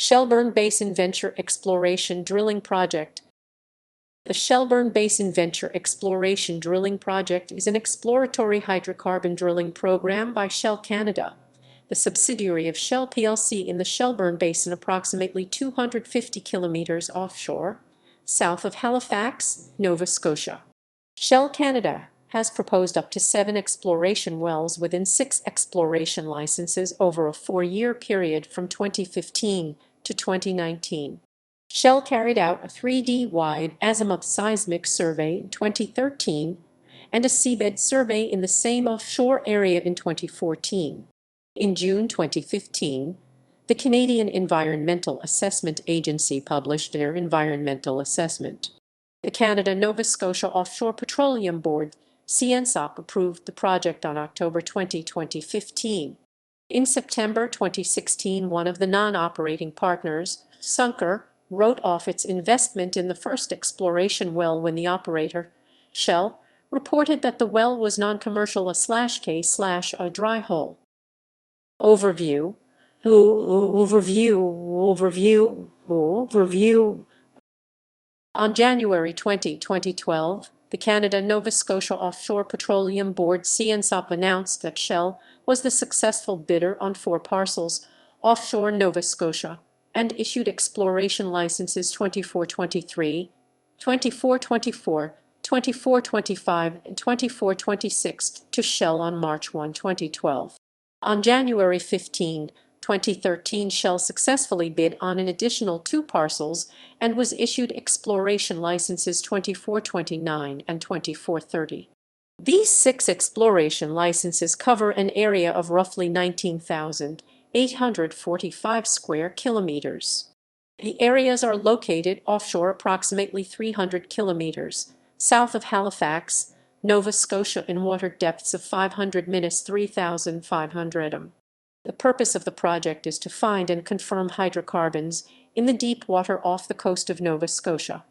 Shelburne Basin Venture Exploration Drilling Project. The Shelburne Basin Venture Exploration Drilling Project is an exploratory hydrocarbon drilling program by Shell Canada, the subsidiary of Shell plc in the Shelburne Basin, approximately 250 kilometers offshore, south of Halifax, Nova Scotia. Shell Canada has proposed up to 7 exploration wells within 6 exploration licenses over a 4-year period from 2015 to 2019. Shell carried out a 3D-wide azimuth seismic survey in 2013 and a seabed survey in the same offshore area in 2014. In June 2015, the Canadian Environmental Assessment Agency published their environmental assessment. The Canada-Nova Scotia Offshore Petroleum Board, CNSOP, approved the project on October 20, 2015. In September 2016, one of the non-operating partners, Suncor, wrote off its investment in the first exploration well when the operator, Shell, reported that the well was non-commercial, a dry hole. Overview. On January 20, 2012, the Canada-Nova Scotia Offshore Petroleum Board CNSOP announced that Shell was the successful bidder on 4 parcels offshore Nova Scotia and issued exploration licenses 2423, 2424, 2425, and 2426 to Shell on March 1, 2012. On January 15, 2013, Shell successfully bid on an additional 2 parcels and was issued exploration licenses 2429 and 2430. These 6 exploration licenses cover an area of roughly 19,845 square kilometers. The areas are located offshore approximately 300 kilometers south of Halifax, Nova Scotia, in water depths of 500-3,500 m. The purpose of the project is to find and confirm hydrocarbons in the deep water off the coast of Nova Scotia.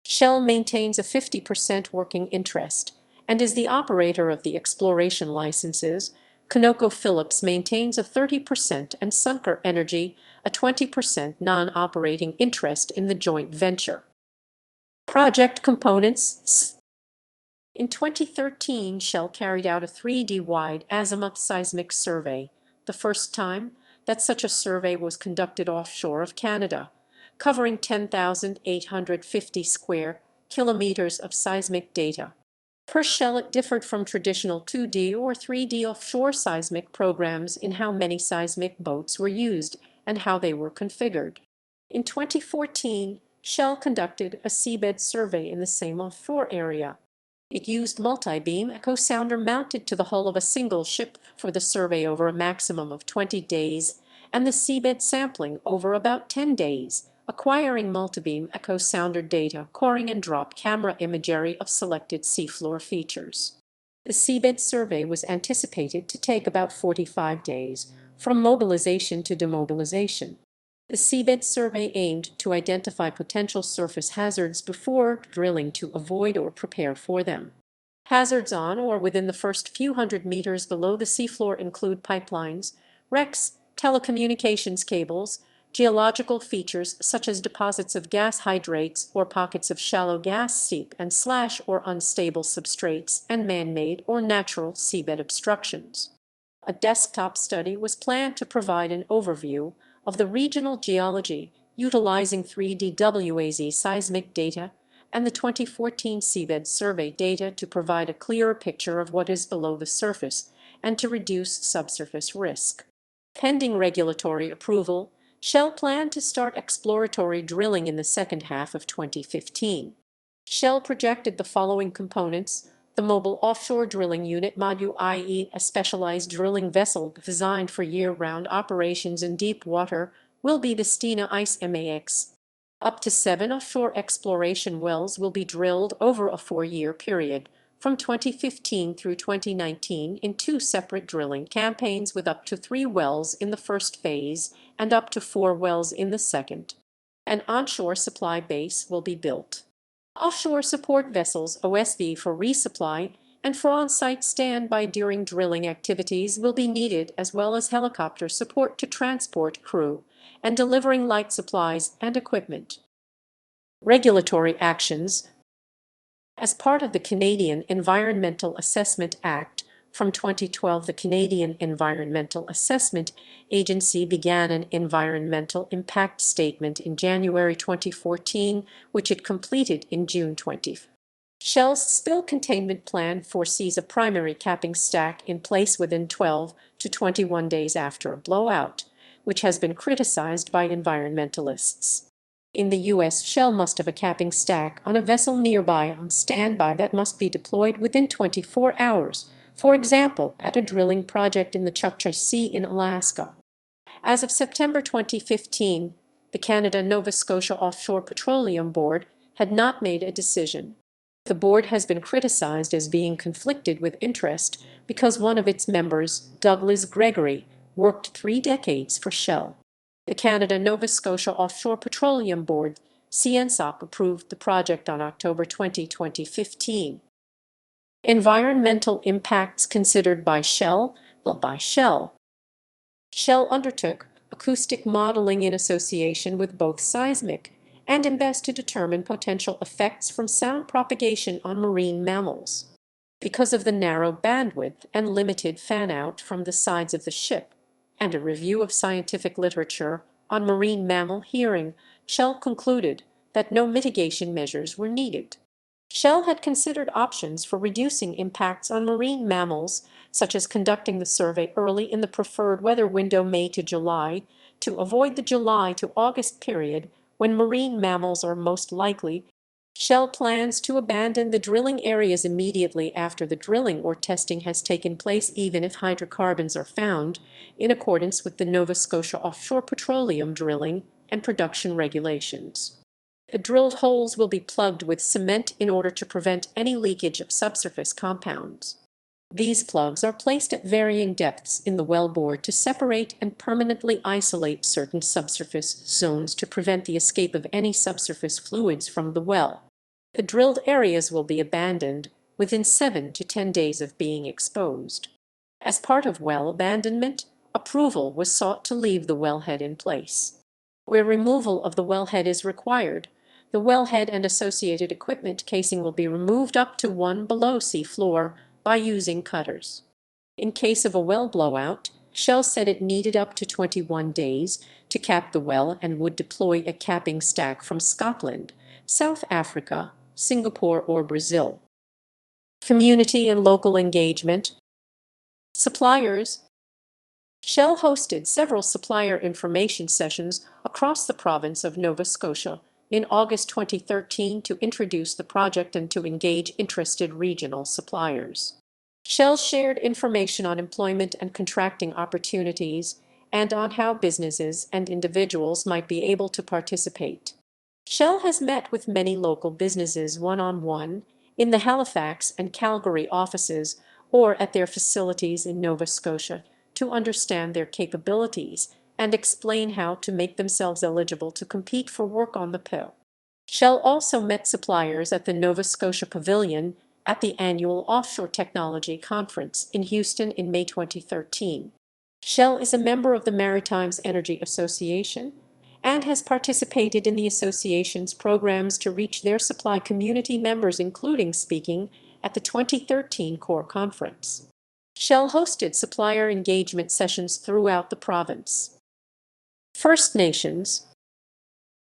Shell maintains a 50% working interest and is the operator of the exploration licenses. ConocoPhillips maintains a 30% and Suncor Energy a 20% non-operating interest in the joint venture. Project components. In 2013, Shell carried out a 3D-wide azimuth seismic survey, the first time that such a survey was conducted offshore of Canada, covering 10,850 square kilometers of seismic data. Per Shell, it differed from traditional 2D or 3D offshore seismic programs in how many seismic boats were used and how they were configured. In 2014, Shell conducted a seabed survey in the same offshore area. It used multi-beam echo sounder mounted to the hull of a single ship for the survey over a maximum of 20 days and the seabed sampling over about 10 days, acquiring multi-beam echo sounder data, coring and drop camera imagery of selected seafloor features. The seabed survey was anticipated to take about 45 days, from mobilization to demobilization. The seabed survey aimed to identify potential surface hazards before drilling to avoid or prepare for them. Hazards on or within the first few hundred meters below the seafloor include pipelines, wrecks, telecommunications cables, geological features such as deposits of gas hydrates or pockets of shallow gas seep and slash or unstable substrates, and man-made or natural seabed obstructions. A desktop study was planned to provide an overview of the regional geology utilizing 3D WAZ seismic data and the 2014 seabed survey data to provide a clearer picture of what is below the surface and to reduce subsurface risk. Pending regulatory approval, Shell planned to start exploratory drilling in the second half of 2015. Shell projected the following components: the mobile offshore drilling unit module, i.e. a specialized drilling vessel designed for year-round operations in deep water, will be the Stena Ice MAX. Up to 7 offshore exploration wells will be drilled over a 4-year period, from 2015 through 2019, in 2 separate drilling campaigns with up to 3 wells in the first phase and up to 4 wells in the second. An onshore supply base will be built. Offshore support vessels, OSV, for resupply and for on-site standby during drilling activities will be needed, as well as helicopter support to transport crew and delivering light supplies and equipment. Regulatory actions. As part of the Canadian Environmental Assessment Act from 2012, the Canadian Environmental Assessment Agency began an environmental impact statement in January 2014, which it completed in June 20. Shell's spill containment plan foresees a primary capping stack in place within 12 to 21 days after a blowout, which has been criticized by environmentalists. In the U.S., Shell must have a capping stack on a vessel nearby on standby that must be deployed within 24 hours, for example, at a drilling project in the Chukchi Sea in Alaska. As of September 2015, the Canada-Nova Scotia Offshore Petroleum Board had not made a decision. The board has been criticized as being conflicted with interest because one of its members, Douglas Gregory, worked 3 decades for Shell. The Canada-Nova Scotia Offshore Petroleum Board, CNSOP, approved the project on October 20, 2015. Environmental impacts considered by Shell. Shell undertook acoustic modeling in association with both seismic and IMBES to determine potential effects from sound propagation on marine mammals. Because of the narrow bandwidth and limited fan-out from the sides of the ship, and a review of scientific literature on marine mammal hearing, Shell concluded that no mitigation measures were needed. Shell had considered options for reducing impacts on marine mammals, such as conducting the survey early in the preferred weather window May to July, to avoid the July to August period when marine mammals are most likely. Shell plans to abandon the drilling areas immediately after the drilling or testing has taken place, even if hydrocarbons are found, in accordance with the Nova Scotia Offshore Petroleum Drilling and Production Regulations. The drilled holes will be plugged with cement in order to prevent any leakage of subsurface compounds. These plugs are placed at varying depths in the wellbore to separate and permanently isolate certain subsurface zones to prevent the escape of any subsurface fluids from the well. The drilled areas will be abandoned within 7 to 10 days of being exposed. As part of well abandonment, approval was sought to leave the wellhead in place. Where removal of the wellhead is required, the wellhead and associated equipment casing will be removed up to 1 below sea floor by using cutters. In case of a well blowout, Shell said it needed up to 21 days to cap the well and would deploy a capping stack from Scotland, South Africa, Singapore, or Brazil. Community and local engagement. Suppliers. Shell hosted several supplier information sessions across the province of Nova Scotia in August 2013 to introduce the project and to engage interested regional suppliers. Shell shared information on employment and contracting opportunities and on how businesses and individuals might be able to participate. Shell has met with many local businesses one-on-one in the Halifax and Calgary offices or at their facilities in Nova Scotia to understand their capabilities and explain how to make themselves eligible to compete for work on the PO. Shell also met suppliers at the Nova Scotia Pavilion at the annual Offshore Technology Conference in Houston in May 2013. Shell is a member of the Maritimes Energy Association and has participated in the association's programs to reach their supply community members, including speaking at the 2013 Core Conference. Shell hosted supplier engagement sessions throughout the province. First Nations.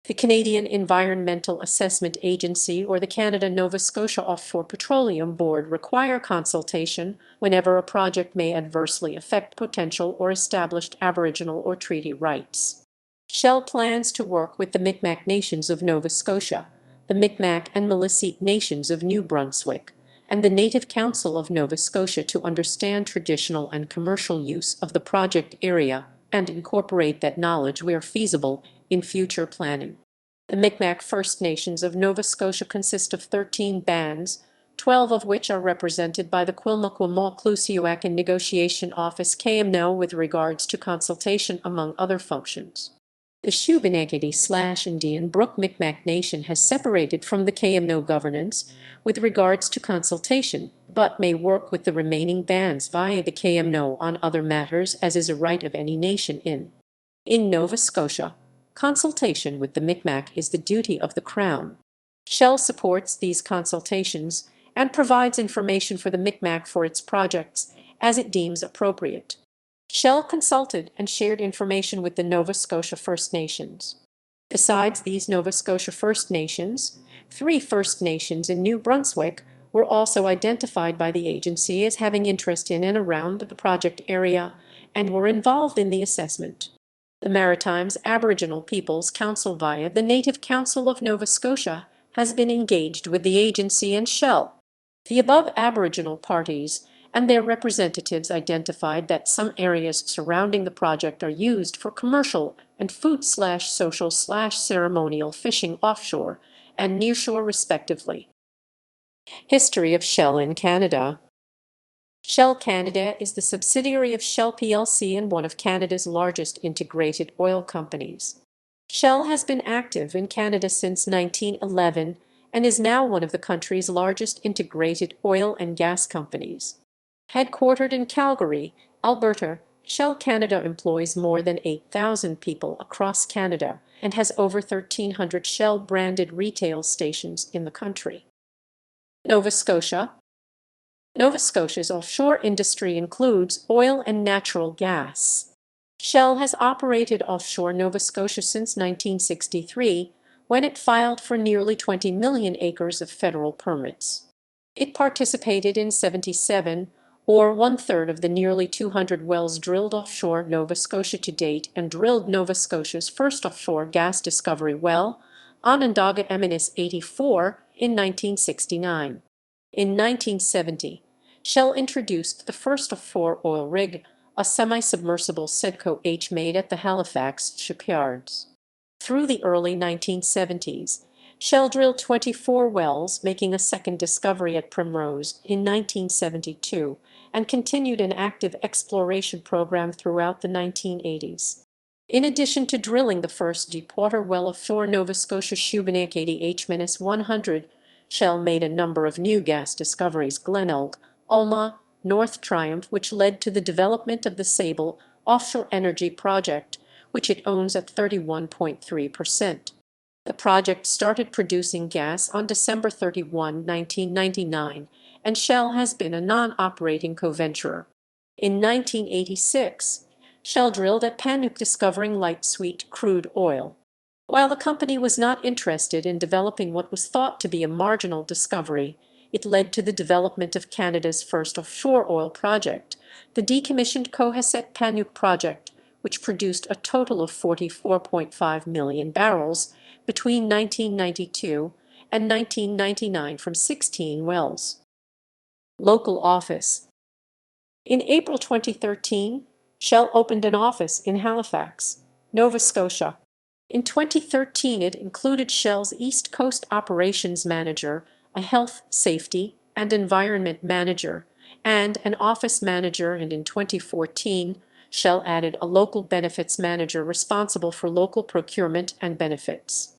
The Canadian Environmental Assessment Agency or the Canada-Nova Scotia Offshore Petroleum Board require consultation whenever a project may adversely affect potential or established Aboriginal or treaty rights. Shell plans to work with the Mi'kmaq Nations of Nova Scotia, the Mi'kmaq and Maliseet Nations of New Brunswick, and the Native Council of Nova Scotia to understand traditional and commercial use of the project area and incorporate that knowledge where feasible in future planning. The Mi'kmaq First Nations of Nova Scotia consist of 13 bands, 12 of which are represented by the Quilmaqua-Klusiuak and Negotiation Office KMNO with regards to consultation, among other functions. The Shubenacadie/Indian Brook Mi'kmaq Nation has separated from the KMNO governance with regards to consultation, but may work with the remaining bands via the KMNO on other matters, as is a right of any nation in Nova Scotia. consultation with the Micmac is the duty of the Crown. Shell supports these consultations and provides information for the Micmac for its projects as it deems appropriate. Shell consulted and shared information with the Nova Scotia First Nations. Besides these Nova Scotia First Nations, 3 First Nations in New Brunswick were also identified by the agency as having interest in and around the project area and were involved in the assessment. The Maritimes Aboriginal Peoples Council via the Native Council of Nova Scotia has been engaged with the agency and Shell. The above Aboriginal parties and their representatives identified that some areas surrounding the project are used for commercial and food/social/ceremonial fishing offshore and nearshore respectively. History of Shell in Canada. Shell Canada is the subsidiary of Shell plc and one of Canada's largest integrated oil companies. Shell has been active in Canada since 1911 and is now one of the country's largest integrated oil and gas companies. Headquartered in Calgary, Alberta, Shell Canada employs more than 8,000 people across Canada and has over 1,300 Shell-branded retail stations in the country. Nova Scotia. Nova Scotia's offshore industry includes oil and natural gas. Shell has operated offshore Nova Scotia since 1963, when it filed for nearly 20 million acres of federal permits. It participated in 77, or 1/3 of the nearly 200 wells drilled offshore Nova Scotia to date and drilled Nova Scotia's first offshore gas discovery well, Onondaga Eminis 84, in 1969. In 1970, Shell introduced the first offshore oil rig, a semi-submersible Sedco H made at the Halifax shipyards. Through the early 1970s, Shell drilled 24 wells, making a second discovery at Primrose in 1972, and continued an active exploration program throughout the 1980s. In addition to drilling the first deepwater well offshore Nova Scotia Shelburne H-100, Shell made a number of new gas discoveries: Glenelg, Alma, North Triumph, which led to the development of the Sable offshore energy project, which it owns at 31.3%. The project started producing gas on December 31, 1999, and Shell has been a non-operating co-venturer. In 1986, Shell drilled at Panuke, discovering light sweet crude oil. While the company was not interested in developing what was thought to be a marginal discovery, it led to the development of Canada's first offshore oil project, the decommissioned Cohasset Panuke project, which produced a total of 44.5 million barrels between 1992 and 1999 from 16 wells. Local office. In April 2013, Shell opened an office in Halifax, Nova Scotia. In 2013, it included Shell's East Coast Operations Manager, a Health, Safety, and Environment Manager, and an Office Manager, and in 2014, Shell added a Local Benefits Manager responsible for local procurement and benefits.